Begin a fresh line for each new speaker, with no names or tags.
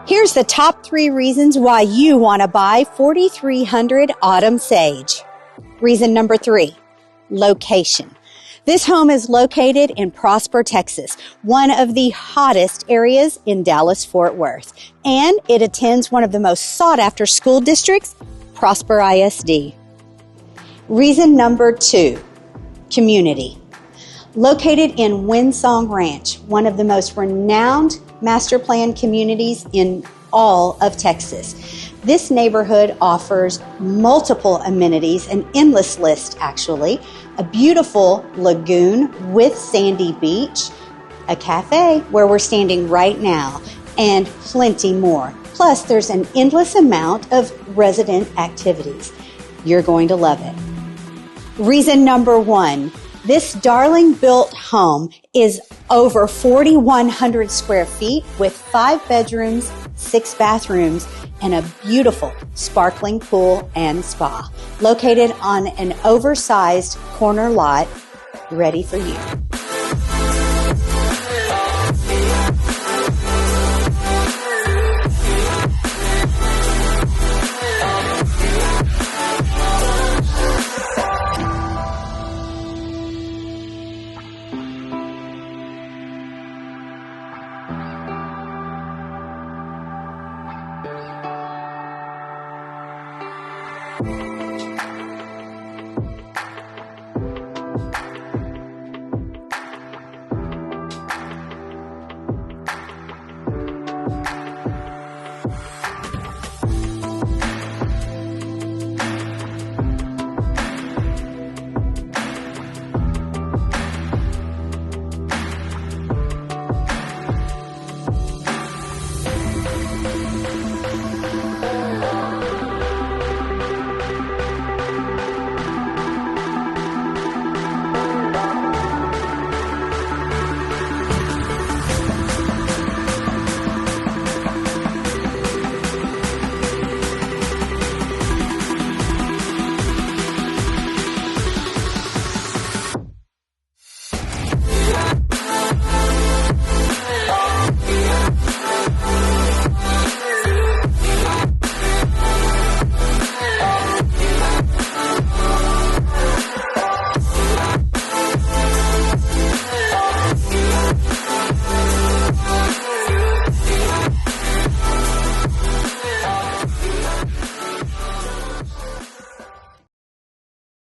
Here's the top 3 reasons why you want to buy 4300 Autumn Sage. Reason number 3, location. This home is located in Prosper, Texas, one of the hottest areas in Dallas-Fort Worth, and it attends one of the most sought-after school districts, Prosper ISD. Reason number 2, community. Located in Windsong Ranch, one of the most renowned master plan communities in all of Texas. This neighborhood offers multiple amenities, an endless list actually, a beautiful lagoon with sandy beach, a cafe where we're standing right now, and plenty more. Plus, there's an endless amount of resident activities. You're going to love it. Reason number 1, this darling built home is over 4,100 square feet with 5 bedrooms, 6 bathrooms, and a beautiful sparkling pool and spa located on an oversized corner lot ready for you.